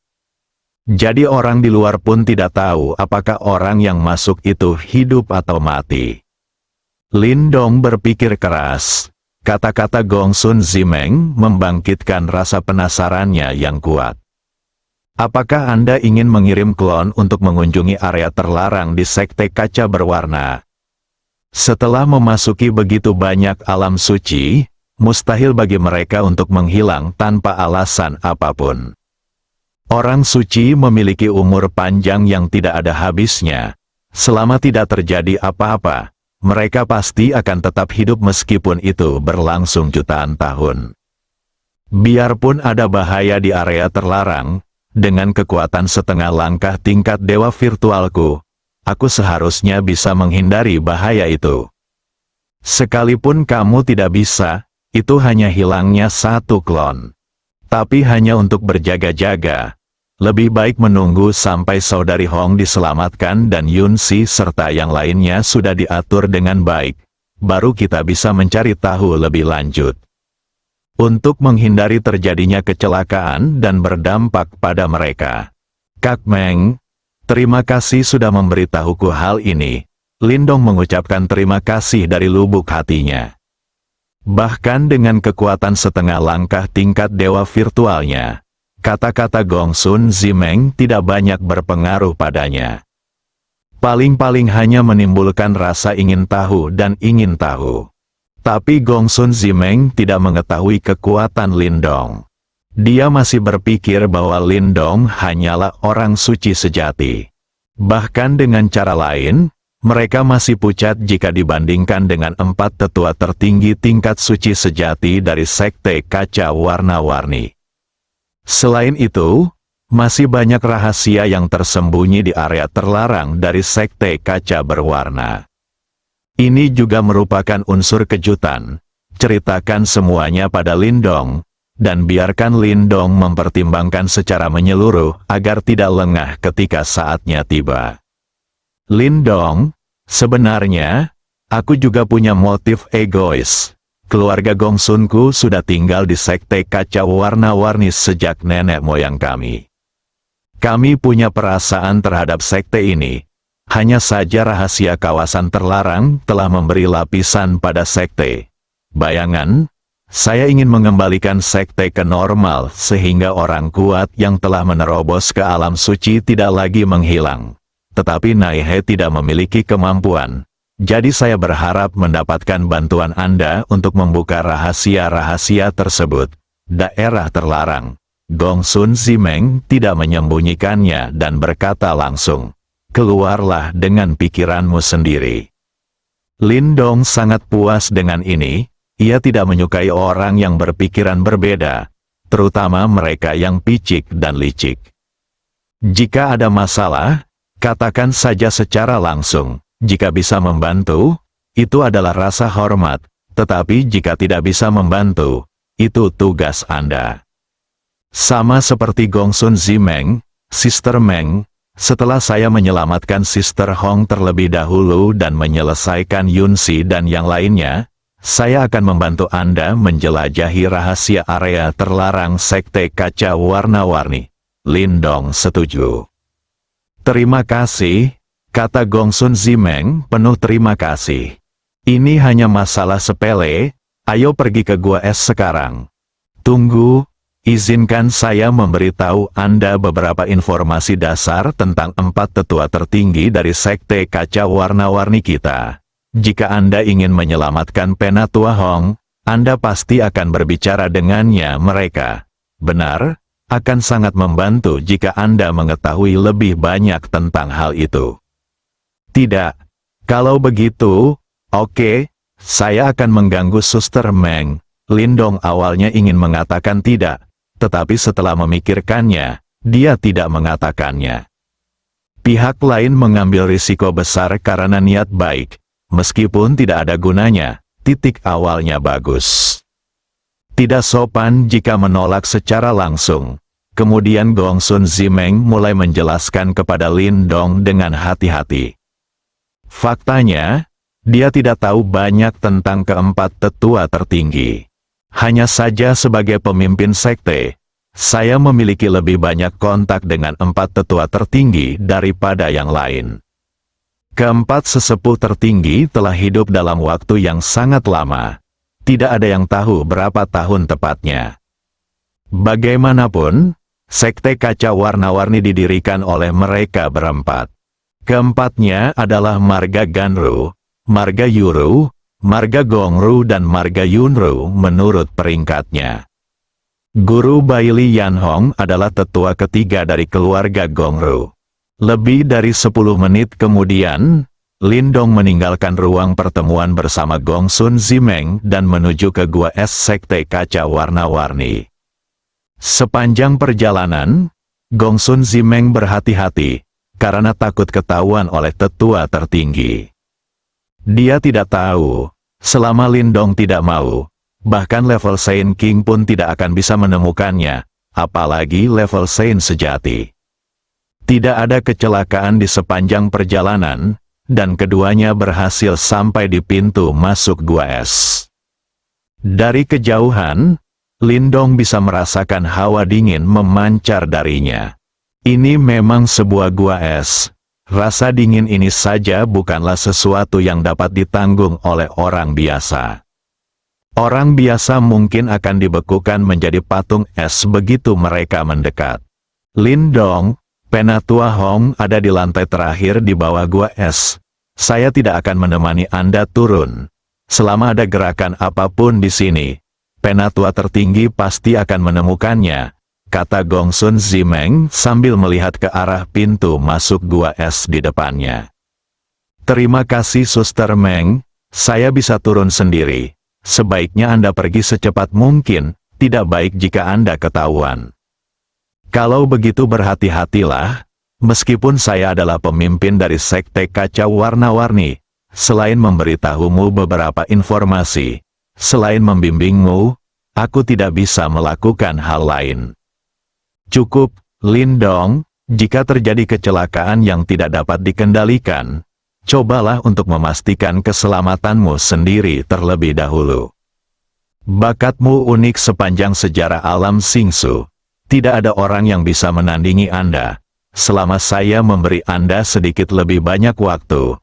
Jadi orang di luar pun tidak tahu apakah orang yang masuk itu hidup atau mati. Lindong berpikir keras. Kata-kata Gongsun Zimeng membangkitkan rasa penasarannya yang kuat. Apakah Anda ingin mengirim klon untuk mengunjungi area terlarang di sekte kaca berwarna? Setelah memasuki begitu banyak alam suci, mustahil bagi mereka untuk menghilang tanpa alasan apapun. Orang suci memiliki umur panjang yang tidak ada habisnya. Selama tidak terjadi apa-apa, mereka pasti akan tetap hidup meskipun itu berlangsung jutaan tahun. Biarpun ada bahaya di area terlarang, dengan kekuatan setengah langkah tingkat dewa virtualku, aku seharusnya bisa menghindari bahaya itu. Sekalipun kamu tidak bisa, itu hanya hilangnya 1 klon. Tapi hanya untuk berjaga-jaga. Lebih baik menunggu sampai saudari Hong diselamatkan dan Yun Si serta yang lainnya sudah diatur dengan baik. Baru kita bisa mencari tahu lebih lanjut. Untuk menghindari terjadinya kecelakaan dan berdampak pada mereka. Kak Meng, terima kasih sudah memberitahuku hal ini. Lindong mengucapkan terima kasih dari lubuk hatinya. Bahkan dengan kekuatan setengah langkah tingkat dewa virtualnya, kata-kata Gongsun Zimeng tidak banyak berpengaruh padanya. Paling-paling hanya menimbulkan rasa ingin tahu dan ingin tahu. Tapi Gongsun Zimeng tidak mengetahui kekuatan Lindong. Dia masih berpikir bahwa Lindong hanyalah orang suci sejati. Bahkan dengan cara lain, mereka masih pucat jika dibandingkan dengan 4 tetua tertinggi tingkat suci sejati dari sekte kaca warna-warni. Selain itu, Masih banyak rahasia yang tersembunyi di area terlarang dari Sekte Kaca Berwarna. Ini juga merupakan unsur kejutan. Ceritakan semuanya pada Lindong, dan biarkan Lindong mempertimbangkan secara menyeluruh agar tidak lengah ketika saatnya tiba. Lindong, sebenarnya, aku juga punya motif egois. Keluarga Gongsunku sudah tinggal di Sekte Kaca Warna-Warni sejak nenek moyang kami. Kami punya perasaan terhadap sekte ini. Hanya saja rahasia kawasan terlarang telah memberi lapisan pada sekte. Bayangan, saya ingin mengembalikan sekte ke normal sehingga orang kuat yang telah menerobos ke alam suci tidak lagi menghilang. Tetapi Naihe tidak memiliki kemampuan. Jadi saya berharap mendapatkan bantuan Anda untuk membuka rahasia-rahasia tersebut. Daerah terlarang. Gongsun Zimeng tidak menyembunyikannya dan berkata langsung, "Keluarlah dengan pikiranmu sendiri." Lindong sangat puas dengan ini. Ia tidak menyukai orang yang berpikiran berbeda, terutama mereka yang picik dan licik. Jika ada masalah, katakan saja secara langsung. Jika bisa membantu, itu adalah rasa hormat, tetapi jika tidak bisa membantu, itu tugas Anda. Sama seperti Gongsun Zimeng, Sister Meng, setelah saya menyelamatkan Sister Hong terlebih dahulu dan menyelesaikan Yunsi dan yang lainnya, saya akan membantu Anda menjelajahi rahasia area terlarang Sekte Kaca Warna-Warni. Lindong setuju. Terima kasih, kata Gongsun Zimeng, penuh terima kasih. Ini hanya masalah sepele, ayo pergi ke gua es sekarang. Tunggu. Izinkan saya memberitahu Anda beberapa informasi dasar tentang 4 tetua tertinggi dari Sekte Kaca Warna-Warni kita. Jika Anda ingin menyelamatkan Penatua Hong, Anda pasti akan berbicara dengannya mereka. Benar, akan sangat membantu jika Anda mengetahui lebih banyak tentang hal itu. Tidak, kalau begitu, oke, saya akan mengganggu Suster Meng. Lindong awalnya ingin mengatakan tidak. Tetapi setelah memikirkannya, dia tidak mengatakannya. Pihak lain mengambil risiko besar karena niat baik, meskipun tidak ada gunanya, titik awalnya bagus. Tidak sopan jika menolak secara langsung. Kemudian Gongsun Zimeng mulai menjelaskan kepada Lindong dengan hati-hati. Faktanya, dia tidak tahu banyak tentang keempat tetua tertinggi. Hanya saja sebagai pemimpin sekte, saya memiliki lebih banyak kontak dengan 4 tetua tertinggi daripada yang lain. Keempat sesepuh tertinggi telah hidup dalam waktu yang sangat lama. Tidak ada yang tahu berapa tahun tepatnya. Bagaimanapun, Sekte Kaca Warna-Warni didirikan oleh mereka berempat. Keempatnya adalah Marga Ganru, Marga Yuru, Marga Gongru dan Marga Yunru menurut peringkatnya. Guru Baili Yanhong adalah tetua ketiga dari keluarga Gongru. Lebih dari 10 menit kemudian, Lindong meninggalkan ruang pertemuan bersama Gongsun Zimeng dan menuju ke gua es Sekte Kaca Warna-Warni. Sepanjang perjalanan, Gongsun Zimeng berhati-hati, karena takut ketahuan oleh tetua tertinggi. Dia tidak tahu, selama Lindong tidak mau, bahkan level Saint King pun tidak akan bisa menemukannya, apalagi level Saint sejati. Tidak ada kecelakaan di sepanjang perjalanan, dan keduanya berhasil sampai di pintu masuk gua es. Dari kejauhan, Lindong bisa merasakan hawa dingin memancar darinya. Ini memang sebuah gua es. Rasa dingin ini saja bukanlah sesuatu yang dapat ditanggung oleh orang biasa. Orang biasa mungkin akan dibekukan menjadi patung es begitu mereka mendekat. Lindong, Penatua Hong ada di lantai terakhir di bawah gua es. Saya tidak akan menemani Anda turun. Selama ada gerakan apapun di sini, Penatua tertinggi pasti akan menemukannya, kata Gongsun Zimeng sambil melihat ke arah pintu masuk gua es di depannya. Terima kasih Suster Meng, saya bisa turun sendiri. Sebaiknya Anda pergi secepat mungkin, tidak baik jika Anda ketahuan. Kalau begitu berhati-hatilah, meskipun saya adalah pemimpin dari Sekte Kaca Warna-Warni, selain memberitahumu beberapa informasi, selain membimbingmu, aku tidak bisa melakukan hal lain. Cukup, Lindong, jika terjadi kecelakaan yang tidak dapat dikendalikan, cobalah untuk memastikan keselamatanmu sendiri terlebih dahulu. Bakatmu unik sepanjang sejarah alam Singsu. Tidak ada orang yang bisa menandingi Anda. Selama saya memberi Anda sedikit lebih banyak waktu,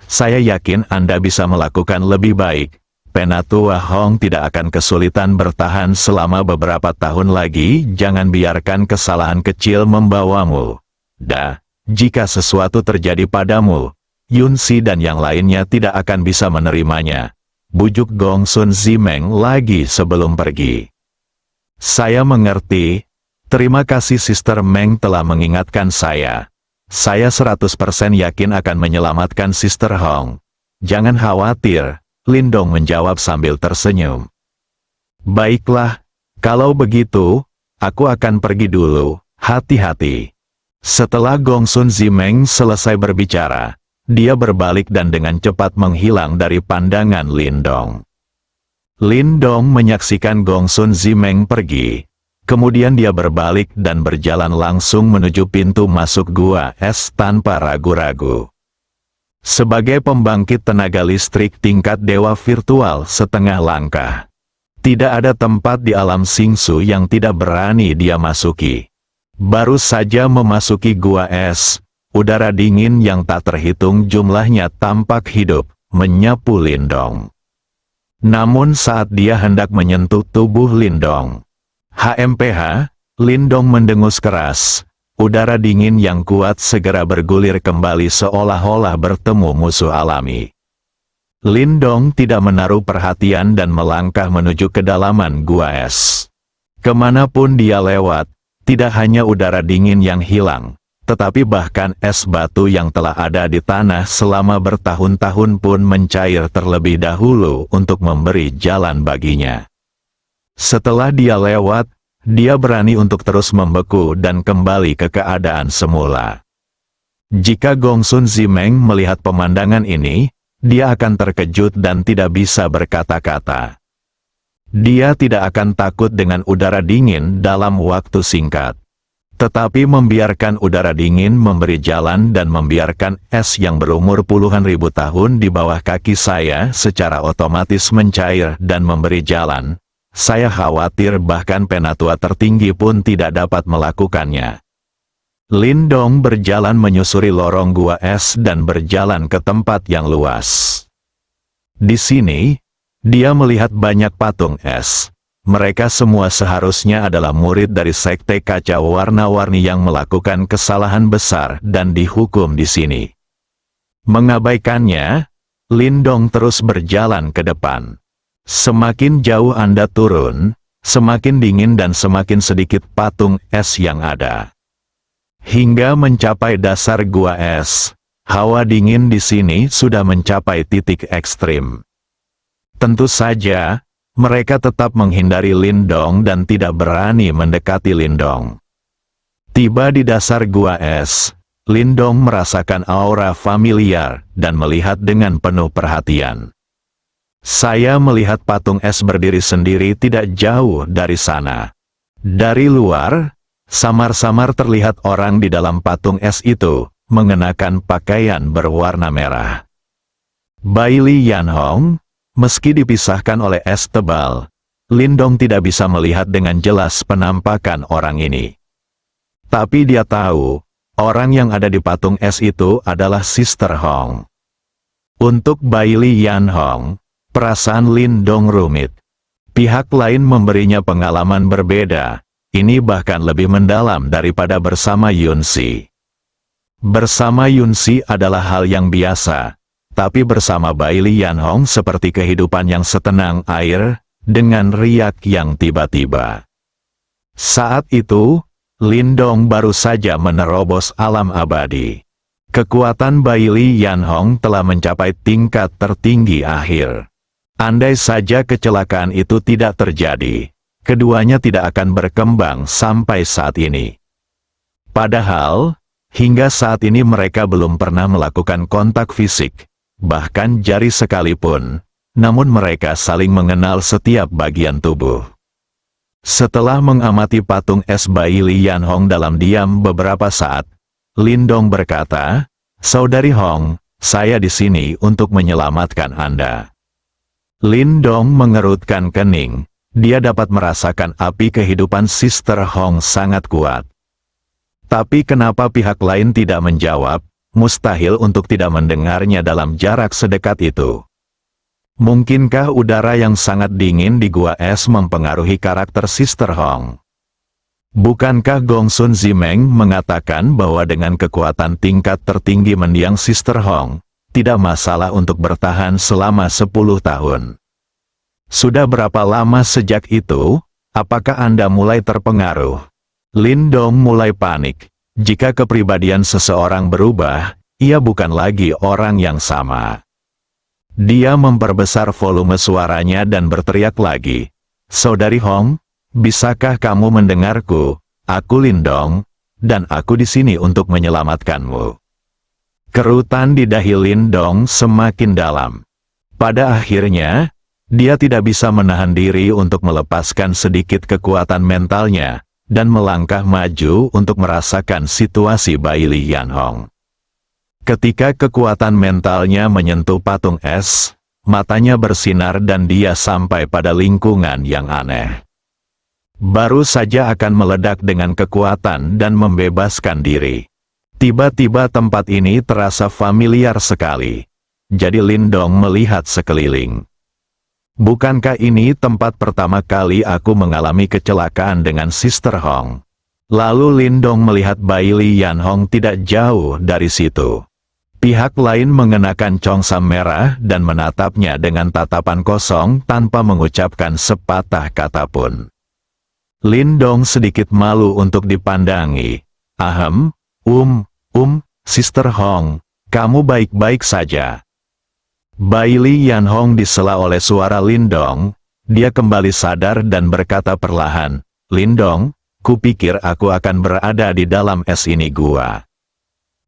saya yakin Anda bisa melakukan lebih baik. Penatua Hong tidak akan kesulitan bertahan selama beberapa tahun lagi. Jangan biarkan kesalahan kecil membawamu. Jika sesuatu terjadi padamu, Yun Si dan yang lainnya tidak akan bisa menerimanya. Bujuk Gong Sun Zimeng lagi sebelum pergi. Saya mengerti. Terima kasih Sister Meng telah mengingatkan saya. Saya 100% yakin akan menyelamatkan Sister Hong. Jangan khawatir, Lindong menjawab sambil tersenyum. Baiklah, kalau begitu, aku akan pergi dulu, hati-hati. Setelah Gong Sun Zimeng selesai berbicara, dia berbalik dan dengan cepat menghilang dari pandangan Lindong. Lindong menyaksikan Gong Sun Zimeng pergi. Kemudian dia berbalik dan berjalan langsung menuju pintu masuk gua es tanpa ragu-ragu. Sebagai pembangkit tenaga listrik tingkat dewa virtual setengah langkah, tidak ada tempat di alam Singsu yang tidak berani dia masuki. Baru saja memasuki gua es, udara dingin yang tak terhitung jumlahnya tampak hidup, menyapu Lindong. Namun saat dia hendak menyentuh tubuh Lindong, HMPH, Lindong mendengus keras. Udara dingin yang kuat segera bergulir kembali seolah-olah bertemu musuh alami. Lindong tidak menaruh perhatian dan melangkah menuju kedalaman gua es. Kemanapun dia lewat, tidak hanya udara dingin yang hilang, tetapi bahkan es batu yang telah ada di tanah selama bertahun-tahun pun mencair terlebih dahulu untuk memberi jalan baginya. Setelah dia lewat, dia berani untuk terus membeku dan kembali ke keadaan semula. Jika Gong Sun Zimeng melihat pemandangan ini, dia akan terkejut dan tidak bisa berkata-kata. Dia tidak akan takut dengan udara dingin dalam waktu singkat. Tetapi membiarkan udara dingin memberi jalan dan membiarkan es yang berumur puluhan ribu tahun di bawah kaki saya secara otomatis mencair dan memberi jalan, saya khawatir bahkan penatua tertinggi pun tidak dapat melakukannya. Lindong berjalan menyusuri lorong gua es dan berjalan ke tempat yang luas. Di sini, dia melihat banyak patung es. Mereka semua seharusnya adalah murid dari Sekte Kaca Warna-Warni yang melakukan kesalahan besar dan dihukum di sini. Mengabaikannya, Lindong terus berjalan ke depan. Semakin jauh Anda turun, semakin dingin dan semakin sedikit patung es yang ada. Hingga mencapai dasar gua es, hawa dingin di sini sudah mencapai titik ekstrim. Tentu saja, mereka tetap menghindari Lindong dan tidak berani mendekati Lindong. Tiba di dasar gua es, Lindong merasakan aura familiar dan melihat dengan penuh perhatian. Saya melihat patung es berdiri sendiri tidak jauh dari sana. Dari luar, samar-samar terlihat orang di dalam patung es itu, mengenakan pakaian berwarna merah. Baili Yanhong, meski dipisahkan oleh es tebal, Lindong tidak bisa melihat dengan jelas penampakan orang ini. Tapi dia tahu, orang yang ada di patung es itu adalah Sister Hong. Untuk Baili Yanhong, perasaan Lindong rumit. Pihak lain memberinya pengalaman berbeda, ini bahkan lebih mendalam daripada bersama Yun Si. Bersama Yun Si adalah hal yang biasa, tapi bersama Baili Yanhong seperti kehidupan yang setenang air, dengan riak yang tiba-tiba. Saat itu, Lindong baru saja menerobos alam abadi. Kekuatan Baili Yanhong telah mencapai tingkat tertinggi akhir. Andai saja kecelakaan itu tidak terjadi, keduanya tidak akan berkembang sampai saat ini. Padahal, hingga saat ini mereka belum pernah melakukan kontak fisik, bahkan jari sekalipun, namun mereka saling mengenal setiap bagian tubuh. Setelah mengamati patung es bayi Li Yanhong dalam diam beberapa saat, Lindong berkata, "Saudari Hong, saya di sini untuk menyelamatkan Anda." Lindong mengerutkan kening. Dia dapat merasakan api kehidupan Sister Hong sangat kuat. Tapi kenapa pihak lain tidak menjawab? Mustahil untuk tidak mendengarnya dalam jarak sedekat itu. Mungkinkah udara yang sangat dingin di gua es mempengaruhi karakter Sister Hong? Bukankah Gongsun Zimeng mengatakan bahwa dengan kekuatan tingkat tertinggi mendiang Sister Hong, tidak masalah untuk bertahan selama 10 tahun? Sudah berapa lama sejak itu? Apakah Anda mulai terpengaruh? Lindong mulai panik. Jika kepribadian seseorang berubah, ia bukan lagi orang yang sama. Dia memperbesar volume suaranya dan berteriak lagi. "Saudari Hong, bisakah kamu mendengarku? Aku Lindong, dan aku di sini untuk menyelamatkanmu." Kerutan di dahi Lindong semakin dalam. Pada akhirnya, dia tidak bisa menahan diri untuk melepaskan sedikit kekuatan mentalnya, dan melangkah maju untuk merasakan situasi bayi Li Yanhong. Ketika kekuatan mentalnya menyentuh patung es, matanya bersinar dan dia sampai pada lingkungan yang aneh. Baru saja akan meledak dengan kekuatan dan membebaskan diri. Tiba-tiba tempat ini terasa familiar sekali. Jadi Lindong melihat sekeliling. Bukankah ini tempat pertama kali aku mengalami kecelakaan dengan Sister Hong? Lalu Lindong melihat bayi Li Yanhong tidak jauh dari situ. Pihak lain mengenakan congsam merah dan menatapnya dengan tatapan kosong tanpa mengucapkan sepatah kata pun. Lindong sedikit malu untuk dipandangi. "Ahem, Sister Hong, kamu baik-baik saja?" Bayi Li Yanhong disela oleh suara Lindong. Dia kembali sadar dan berkata perlahan, "Lindong, kupikir aku akan berada di dalam es ini gua.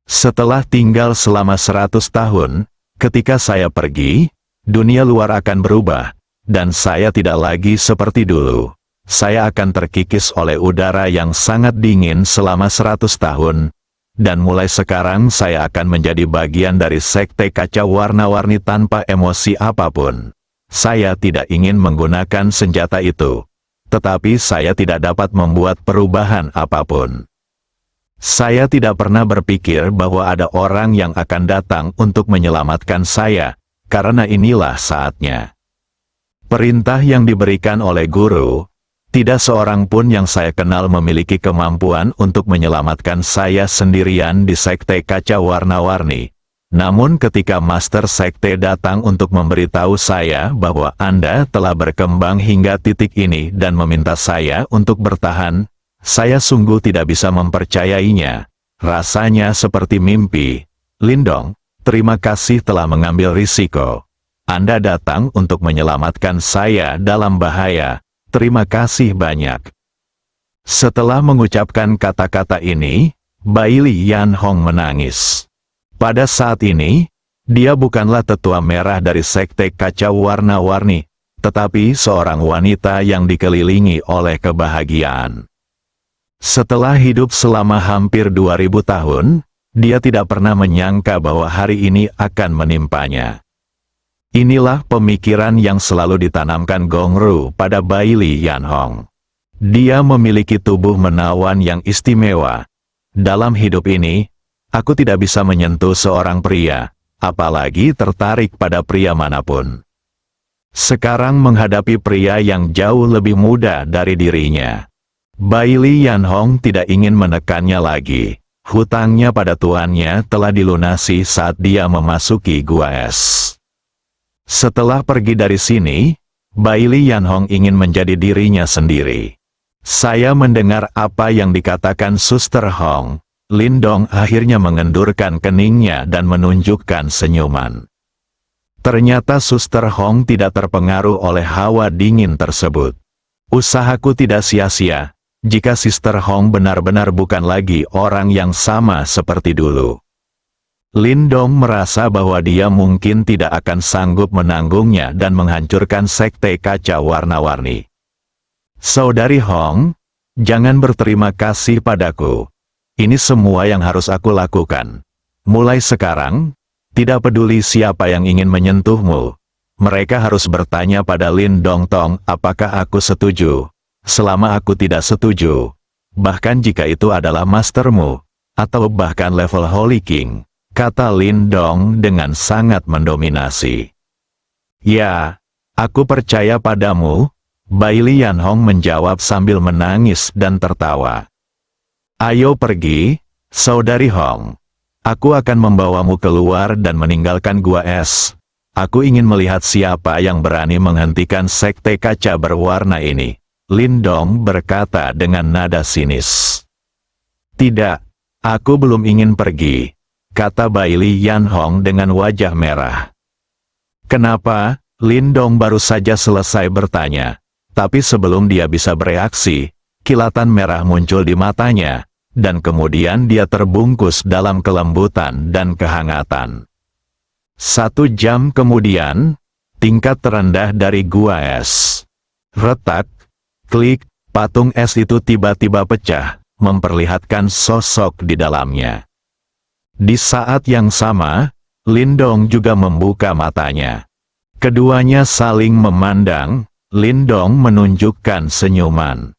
Setelah tinggal selama 100 tahun, ketika saya pergi, dunia luar akan berubah, dan saya tidak lagi seperti dulu. Saya akan terkikis oleh udara yang sangat dingin selama 100 tahun, dan mulai sekarang saya akan menjadi bagian dari sekte kaca warna-warni tanpa emosi apapun. Saya tidak ingin menggunakan senjata itu, tetapi saya tidak dapat membuat perubahan apapun. Saya tidak pernah berpikir bahwa ada orang yang akan datang untuk menyelamatkan saya, karena inilah saatnya. Perintah yang diberikan oleh guru, tidak seorang pun yang saya kenal memiliki kemampuan untuk menyelamatkan saya sendirian di sekte kaca warna-warni. Namun ketika Master Sekte datang untuk memberitahu saya bahwa Anda telah berkembang hingga titik ini dan meminta saya untuk bertahan, saya sungguh tidak bisa mempercayainya. Rasanya seperti mimpi. Lindong, terima kasih telah mengambil risiko. Anda datang untuk menyelamatkan saya dalam bahaya. Terima kasih banyak." Setelah mengucapkan kata-kata ini, bayi Li Yanhong menangis. Pada saat ini, dia bukanlah tetua merah dari sekte kaca warna-warni, tetapi seorang wanita yang dikelilingi oleh kebahagiaan. Setelah hidup selama hampir 2000 tahun, dia tidak pernah menyangka bahwa hari ini akan menimpanya. Inilah pemikiran yang selalu ditanamkan Gong Ru pada bayi Li Yanhong. Dia memiliki tubuh menawan yang istimewa. Dalam hidup ini, aku tidak bisa menyentuh seorang pria, apalagi tertarik pada pria manapun. Sekarang menghadapi pria yang jauh lebih muda dari dirinya. Bayi Li Yanhong tidak ingin menekannya lagi. Hutangnya pada tuannya telah dilunasi saat dia memasuki gua es. Setelah pergi dari sini, bayi Li Yanhong ingin menjadi dirinya sendiri. Saya mendengar apa yang dikatakan Suster Hong. Lindong akhirnya mengendurkan keningnya dan menunjukkan senyuman. Ternyata Suster Hong tidak terpengaruh oleh hawa dingin tersebut. Usahaku tidak sia-sia. jika Sister Hong benar-benar bukan lagi orang yang sama seperti dulu. Lindong merasa bahwa dia mungkin tidak akan sanggup menanggungnya dan menghancurkan sekte kaca warna-warni. Saudari Hong, jangan berterima kasih padaku. Ini semua yang harus aku lakukan. Mulai sekarang, tidak peduli siapa yang ingin menyentuhmu. Mereka harus bertanya pada Lindong Tong apakah aku setuju. Selama aku tidak setuju, bahkan jika itu adalah mastermu, atau bahkan level Holy King, kata Lindong dengan sangat mendominasi. Ya, aku percaya padamu, Bai Lianhong menjawab sambil menangis dan tertawa. Ayo pergi, Saudari Hong. Aku akan membawamu keluar dan meninggalkan gua es. Aku ingin melihat siapa yang berani menghentikan sekte kaca berwarna ini. Lindong berkata dengan nada sinis. Tidak, aku belum ingin pergi, kata Bai Lianhong dengan wajah merah. Kenapa? Lindong baru saja selesai bertanya. Tapi sebelum dia bisa bereaksi, kilatan merah muncul di matanya, dan kemudian dia terbungkus dalam kelembutan dan kehangatan. 1 jam kemudian, tingkat terendah dari gua es. Retak, klik, patung es itu tiba-tiba pecah, memperlihatkan sosok di dalamnya. Di saat yang sama, Lindong juga membuka matanya. Keduanya saling memandang, Lindong menunjukkan senyuman.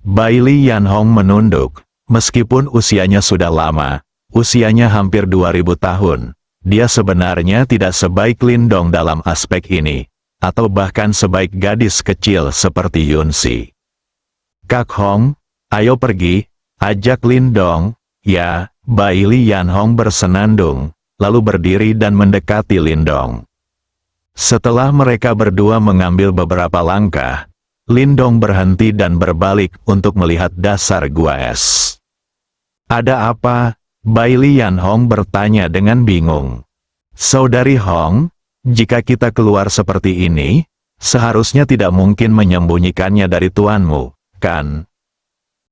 Bai Lianhong menunduk. Meskipun usianya sudah lama, usianya hampir 2000 tahun, dia sebenarnya tidak sebaik Lindong dalam aspek ini, atau bahkan sebaik gadis kecil seperti Yunsi. Kak Hong, ayo pergi, ajak Lindong. Ya, Bai Lianhong bersenandung, lalu berdiri dan mendekati Lindong. Setelah mereka berdua mengambil beberapa langkah, Lindong berhenti dan berbalik untuk melihat dasar gua es. Ada apa? Bai Lianhong bertanya dengan bingung. Saudari Hong, jika kita keluar seperti ini, seharusnya tidak mungkin menyembunyikannya dari tuanmu, kan?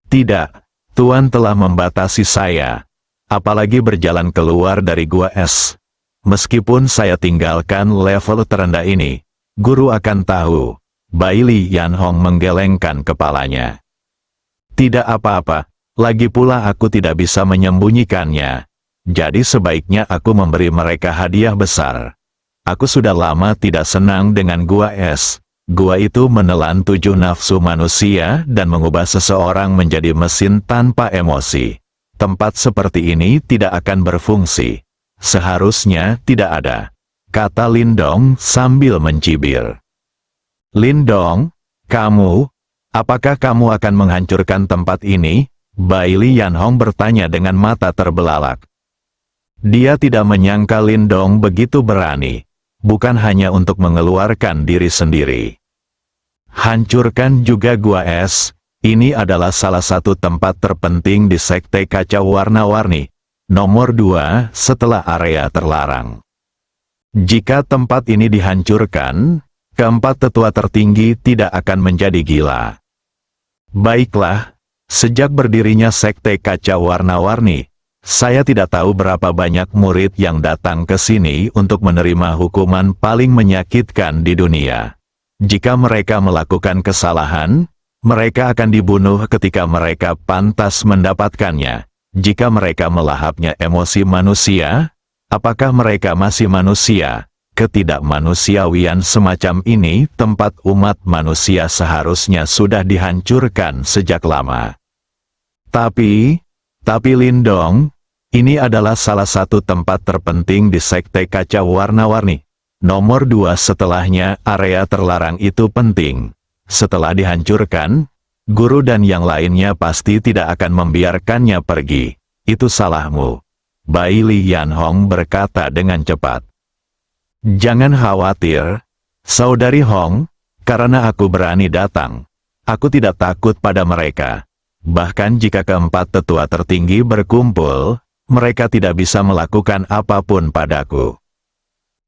Tidak, tuan telah membatasi saya, apalagi berjalan keluar dari gua es. Meskipun saya tinggalkan level terendah ini, guru akan tahu. Bai Lianhong menggelengkan kepalanya. Tidak apa-apa, lagi pula aku tidak bisa menyembunyikannya. Jadi sebaiknya aku memberi mereka hadiah besar. Aku sudah lama tidak senang dengan gua es. Gua itu menelan 7 nafsu manusia dan mengubah seseorang menjadi mesin tanpa emosi. Tempat seperti ini tidak akan berfungsi. Seharusnya tidak ada, kata Lindong sambil mencibir. Lindong, kamu, apakah kamu akan menghancurkan tempat ini? Bai Lianhong bertanya dengan mata terbelalak. Dia tidak menyangka Lindong begitu berani, bukan hanya untuk mengeluarkan diri sendiri. Hancurkan juga gua es, ini adalah salah satu tempat terpenting di sekte kaca warna-warni, nomor 2 setelah area terlarang. Jika tempat ini dihancurkan, keempat tetua tertinggi tidak akan menjadi gila. Baiklah, sejak berdirinya sekte kaca warna-warni, saya tidak tahu berapa banyak murid yang datang ke sini untuk menerima hukuman paling menyakitkan di dunia. Jika mereka melakukan kesalahan, mereka akan dibunuh ketika mereka pantas mendapatkannya. Jika mereka melahapnya emosi manusia, apakah mereka masih manusia? Ketidakmanusiawian semacam ini tempat umat manusia seharusnya sudah dihancurkan sejak lama. Tapi Lindong, ini adalah salah satu tempat terpenting di sekte kaca warna-warni. Nomor 2 setelahnya area terlarang itu penting. Setelah dihancurkan, guru dan yang lainnya pasti tidak akan membiarkannya pergi. Itu salahmu. Bai Lianhong berkata dengan cepat. Jangan khawatir, Saudari Hong, karena aku berani datang. Aku tidak takut pada mereka. Bahkan jika keempat tetua tertinggi berkumpul, mereka tidak bisa melakukan apapun padaku.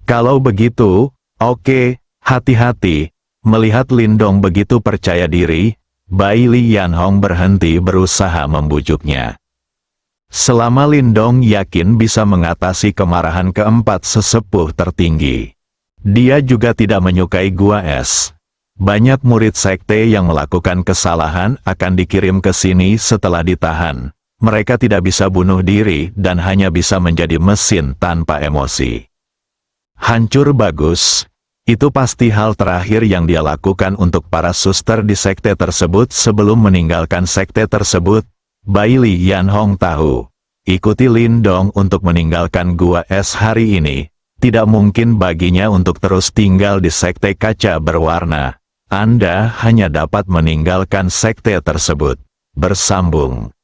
Kalau begitu, oke, hati-hati. Melihat Lindong begitu percaya diri, Bai Li Yanhong berhenti berusaha membujuknya. Selama Lindong yakin bisa mengatasi kemarahan keempat sesepuh tertinggi. Dia juga tidak menyukai Gua Es. Banyak murid sekte yang melakukan kesalahan akan dikirim ke sini setelah ditahan. Mereka tidak bisa bunuh diri dan hanya bisa menjadi mesin tanpa emosi. Hancur bagus. Itu pasti hal terakhir yang dia lakukan untuk para suster di sekte tersebut sebelum meninggalkan sekte tersebut. Bai Li Yanhong tahu. Ikuti Lindong untuk meninggalkan Gua Es hari ini. Tidak mungkin baginya untuk terus tinggal di sekte kaca berwarna. Anda hanya dapat meninggalkan sekte tersebut. Bersambung.